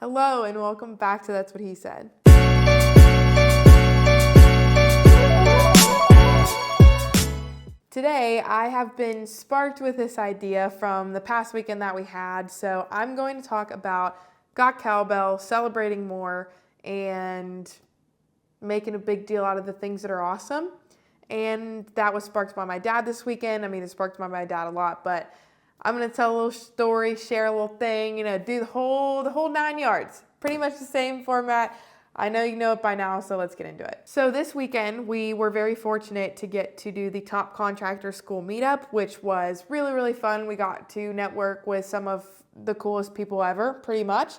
Hello and welcome back to That's What He Said. Today I have been sparked with this idea from the past weekend that we had, so I'm going to talk about got cowbell, celebrating more, and making a big deal out of the things that are awesome. And that was sparked by my dad this weekend. It sparked by my dad a lot, but I'm going to tell a little story, share a little thing, do the whole 9 yards. Pretty much the same format. I know you know it by now, so let's get into it. So this weekend, we were very fortunate to get to do the Top Contractor School meetup, which was really, really fun. We got to network with some of the coolest people ever, pretty much.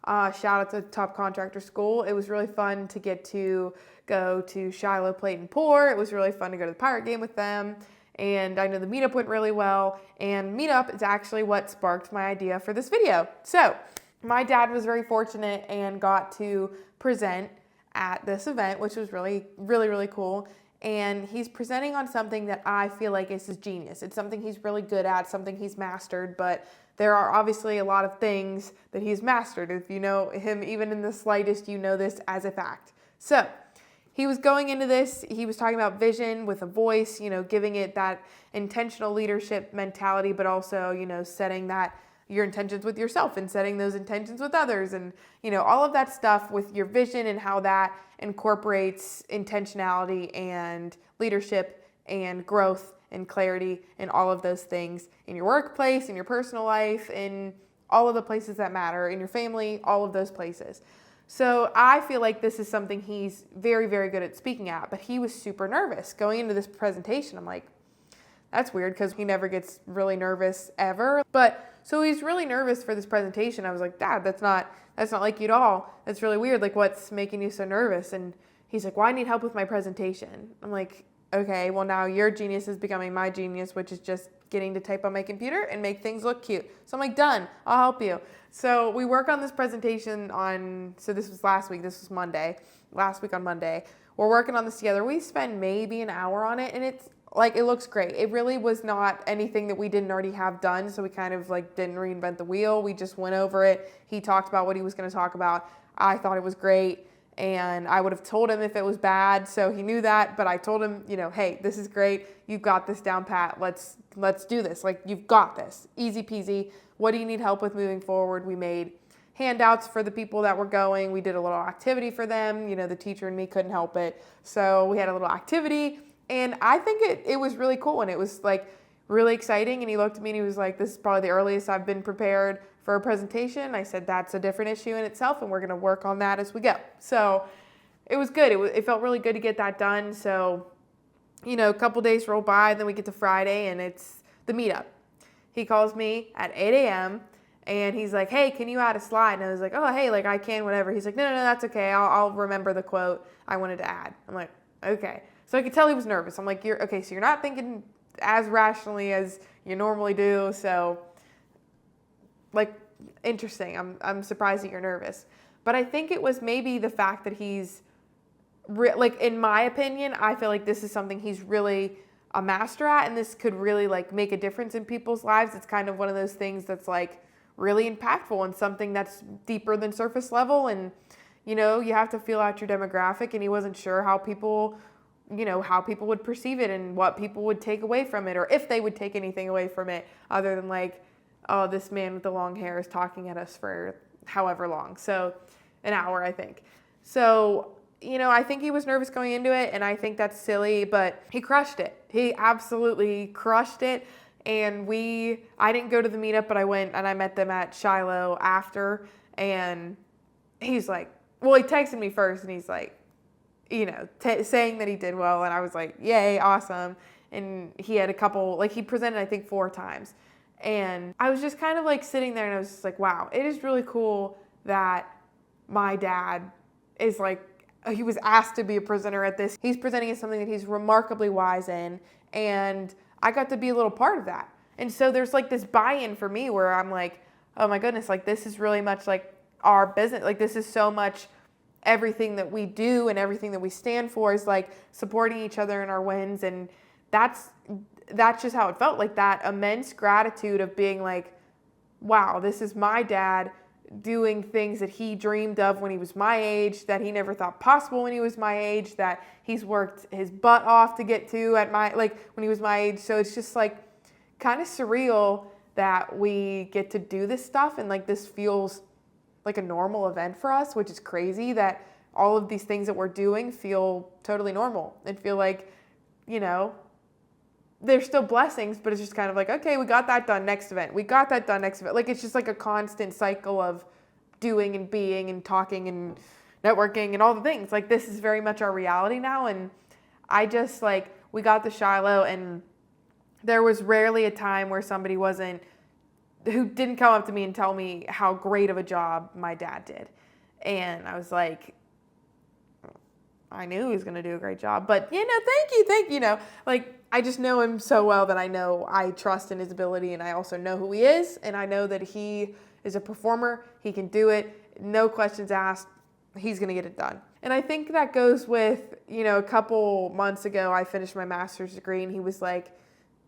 Shout out to Top Contractor School. It was really fun to get to go to Shiloh Plate and Pour. It was really fun to go to the Pirate game with them. And I know the meetup went really well. And meetup is actually what sparked my idea for this video. So my dad was very fortunate and got to present at this event, which was really, really, really cool. And he's presenting on something that I feel like is his genius. It's something he's really good at, something he's mastered, but there are obviously a lot of things that he's mastered. If you know him even in the slightest, you know this as a fact. So he was going into this, he was talking about vision with a voice, giving it that intentional leadership mentality, but also, setting that your intentions with yourself and setting those intentions with others and, all of that stuff with your vision and how that incorporates intentionality and leadership and growth and clarity and all of those things in your workplace, in your personal life, in all of the places that matter, in your family, all of those places. So I feel like this is something he's very, very good at speaking at, but he was super nervous going into this presentation. I'm like, that's weird because he never gets really nervous ever. But so he's really nervous for this presentation. I was like, Dad, that's not like you at all. That's really weird. Like, what's making you so nervous? And he's like, well, I need help with my presentation. I'm like, okay, well now your genius is becoming my genius, which is just getting to type on my computer and make things look cute. So I'm like, done, I'll help you. So we work on this presentation so this was last week, this was Monday, last week on Monday. We're working on this together. We spend maybe an hour on it and it's like, it looks great. It really was not anything that we didn't already have done. So we kind of didn't reinvent the wheel. We just went over it. He talked about what he was going to talk about. I thought it was great. And I would have told him if it was bad, so he knew that. But I told him, hey, this is great. You've got this down pat. Let's do this. You've got this. Easy peasy. What do you need help with moving forward? We made handouts for the people that were going. We did a little activity for them. The teacher and me couldn't help it. So we had a little activity. And I think it was really cool. And it was really exciting. And he looked at me and he was like, this is probably the earliest I've been prepared for a presentation. I said, that's a different issue in itself, and we're going to work on that as we go. So it was good. It felt really good to get that done. So, a couple days roll by, and then we get to Friday, and it's the meetup. He calls me at 8 a.m., and he's like, hey, can you add a slide? And I was like, oh, hey, I can, whatever. He's like, no, that's okay. I'll remember the quote I wanted to add. I'm like, okay. So I could tell he was nervous. I'm like, so you're not thinking as rationally as you normally do, so interesting. I'm surprised that you're nervous. But I think it was maybe the fact that he's, in my opinion, I feel like this is something he's really a master at, and this could really make a difference in people's lives. It's kind of one of those things that's really impactful and something that's deeper than surface level. And, you have to feel out your demographic, and he wasn't sure how people would perceive it and what people would take away from it, or if they would take anything away from it other than oh, this man with the long hair is talking at us for however long. So an hour, I think. So, I think he was nervous going into it, and I think that's silly, but he crushed it. He absolutely crushed it. And I didn't go to the meetup, but I went and I met them at Shiloh after, and he's like, well, he texted me first, and he's like, saying that he did well, and I was like, yay, awesome. And he had a couple, he presented, I think, 4 times. And I was just kind of sitting there, and I was just like, wow, it is really cool that my dad is he was asked to be a presenter at this. He's presenting as something that he's remarkably wise in, and I got to be a little part of that. And so there's this buy-in for me where I'm like, oh my goodness, this is really much our business. This is so much everything that we do and everything that we stand for is supporting each other in our wins. And that's just how it felt, that immense gratitude of being wow, this is my dad doing things that he dreamed of when he was my age, that he never thought possible when he was my age, that he's worked his butt off to get to when he was my age. So it's just like kind of surreal that we get to do this stuff, and like this feels like a normal event for us, which is crazy that all of these things that we're doing feel totally normal and feel like, they're still blessings, but it's just kind of like, okay, we got that done, next event. We got that done, next event. Like, it's just like a constant cycle of doing and being and talking and networking and all the things. Like, this is very much our reality now. And I just, like, we got to Shiloh, and there was rarely a time where somebody who didn't come up to me and tell me how great of a job my dad did. And I was like, I knew he was going to do a great job, but thank you. Like, I just know him so well that I know I trust in his ability, and I also know who he is, and I know that he is a performer. He can do it. No questions asked. He's going to get it done. And I think that goes with, a couple months ago, I finished my master's degree, and he was like,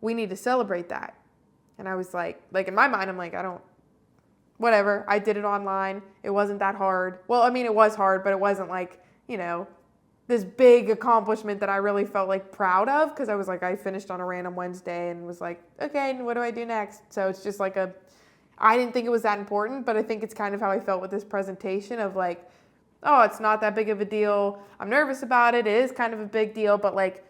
we need to celebrate that. And I was like in my mind, I'm like, whatever. I did it online. It wasn't that hard. Well, I mean, it was hard, but it wasn't like, this big accomplishment that I really felt like proud of, because I was like, I finished on a random Wednesday and was like, okay, what do I do next? So it's just like I didn't think it was that important, but I think it's kind of how I felt with this presentation of like, oh, it's not that big of a deal. I'm nervous about it. It is kind of a big deal, but like,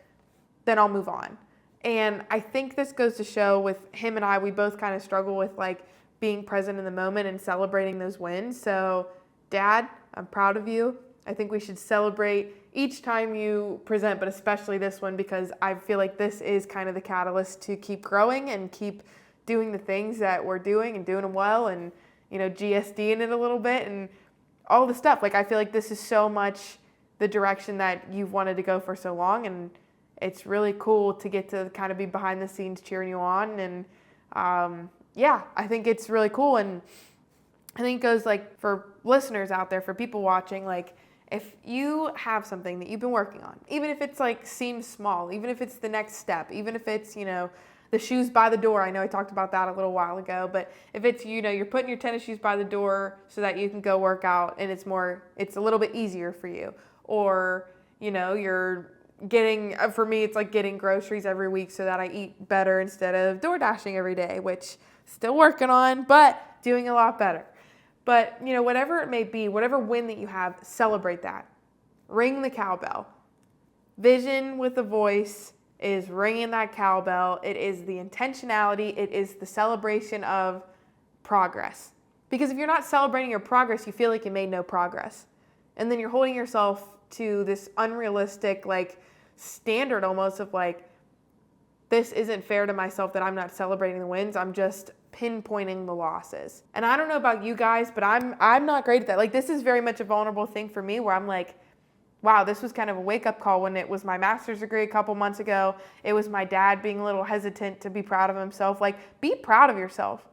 then I'll move on. And I think this goes to show with him and I, we both kind of struggle with like being present in the moment and celebrating those wins. So Dad, I'm proud of you. I think we should celebrate each time you present, but especially this one, because I feel like this is kind of the catalyst to keep growing and keep doing the things that we're doing and doing them well, and, GSD in it a little bit and all the stuff. Like, I feel like this is so much the direction that you've wanted to go for so long, and it's really cool to get to kind of be behind the scenes cheering you on. And I think it's really cool. And I think it goes like for listeners out there, for people watching, like, if you have something that you've been working on, even if it's like seems small, even if it's the next step, even if it's, the shoes by the door. I know I talked about that a little while ago, but if it's, you're putting your tennis shoes by the door so that you can go work out and it's a little bit easier for you. Or, you're getting, for me, it's like getting groceries every week so that I eat better instead of door dashing every day, which still working on, but doing a lot better. But, whatever it may be, whatever win that you have, celebrate that. Ring the cowbell. Vision with a voice is ringing that cowbell. It is the intentionality. It is the celebration of progress. Because if you're not celebrating your progress, you feel like you made no progress. And then you're holding yourself to this unrealistic, like, standard almost of like, this isn't fair to myself that I'm not celebrating the wins. I'm just pinpointing the losses. And I don't know about you guys, but I'm not great at that. Like, this is very much a vulnerable thing for me, where I'm like, wow, this was kind of a wake-up call when it was my master's degree a couple months ago. It was my dad being a little hesitant to be proud of himself. Like, be proud of yourself.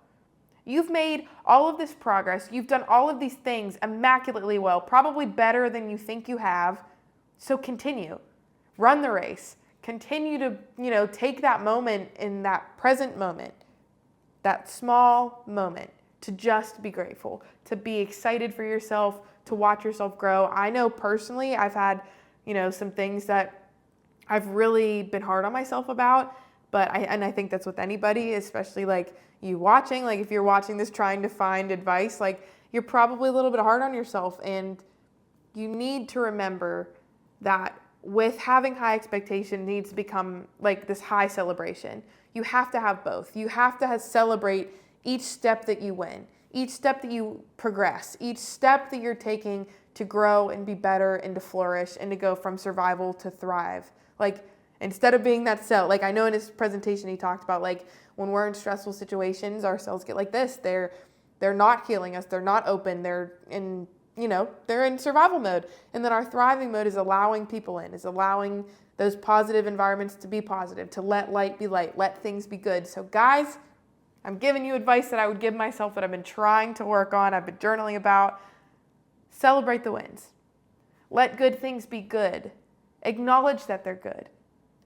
You've made all of this progress. You've done all of these things immaculately well, probably better than you think you have. So continue. Run the race. Continue to, take that moment in that present moment, that small moment, to just be grateful, to be excited for yourself, to watch yourself grow. I know personally I've had, some things that I've really been hard on myself about, but I think that's with anybody, especially like you watching, like if you're watching this trying to find advice, like you're probably a little bit hard on yourself, and you need to remember that with having high expectation needs to become like this high celebration. You have to have both. You have to celebrate each step that you win, each step that you progress, each step that you're taking to grow and be better and to flourish and to go from survival to thrive. Like, instead of being that cell, like I know in his presentation he talked about, like, when we're in stressful situations, our cells get like this. They're not healing us. They're not open. They're in survival mode. And then our thriving mode is allowing people in, is allowing those positive environments to be positive, to let light be light, let things be good. So guys, I'm giving you advice that I would give myself that I've been trying to work on, I've been journaling about. Celebrate the wins. Let good things be good. Acknowledge that they're good.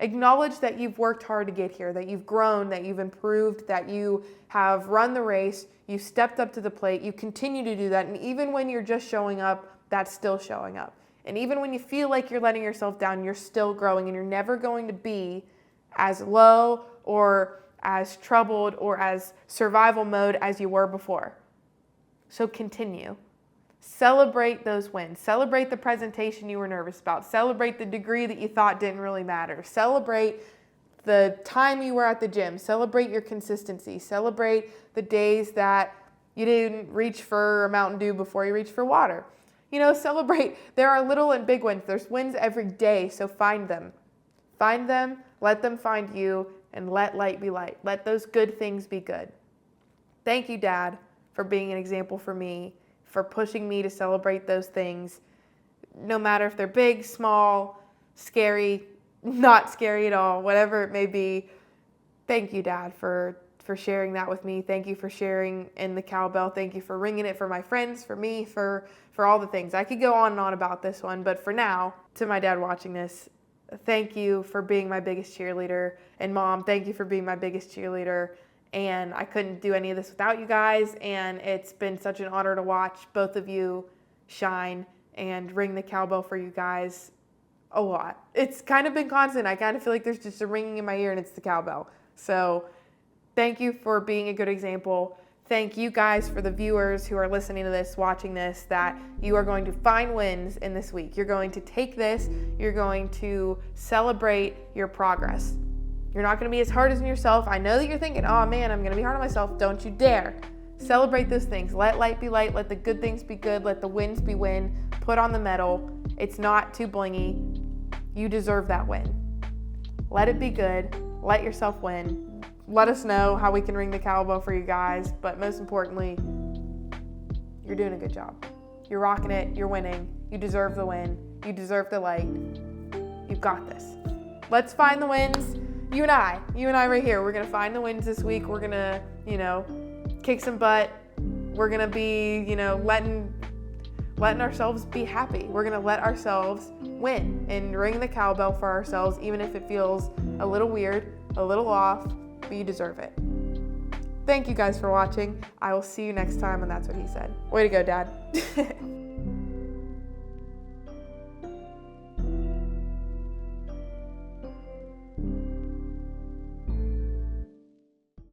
Acknowledge that you've worked hard to get here, that you've grown, that you've improved, that you have run the race, you stepped up to the plate, you continue to do that. And even when you're just showing up, that's still showing up. And even when you feel like you're letting yourself down, you're still growing, and you're never going to be as low or as troubled or as survival mode as you were before. So continue. Celebrate those wins. Celebrate the presentation you were nervous about. Celebrate the degree that you thought didn't really matter. Celebrate the time you were at the gym. Celebrate your consistency. Celebrate the days that you didn't reach for a Mountain Dew before you reached for water. Celebrate. There are little and big wins. There's wins every day, so find them. Find them, let them find you, and let light be light. Let those good things be good. Thank you, Dad, for being an example for me, for pushing me to celebrate those things, no matter if they're big, small, scary, not scary at all, whatever it may be. Thank you, Dad, for sharing that with me. Thank you for sharing in the cowbell. Thank you for ringing it for my friends, for me, for all the things. I could go on and on about this one, but for now, to my dad watching this, thank you for being my biggest cheerleader. And Mom, thank you for being my biggest cheerleader. And I couldn't do any of this without you guys. And it's been such an honor to watch both of you shine and ring the cowbell for you guys a lot. It's kind of been constant. I kind of feel like there's just a ringing in my ear and it's the cowbell. So thank you for being a good example. Thank you guys for the viewers who are listening to this, watching this, that you are going to find wins in this week. You're going to take this, you're going to celebrate your progress. You're not going to be as hard on yourself. I know that you're thinking, oh man, I'm going to be hard on myself. Don't you dare. Celebrate those things. Let light be light. Let the good things be good. Let the wins be win. Put on the medal. It's not too blingy. You deserve that win. Let it be good. Let yourself win. Let us know how we can ring the cowbell for you guys. But most importantly, you're doing a good job. You're rocking it. You're winning. You deserve the win. You deserve the light. You've got this. Let's find the wins. You and I right here. We're going to find the wins this week. We're going to, kick some butt. We're going to be, letting ourselves be happy. We're going to let ourselves win and ring the cowbell for ourselves, even if it feels a little weird, a little off, but you deserve it. Thank you guys for watching. I will see you next time, and that's what he said. Way to go, Dad.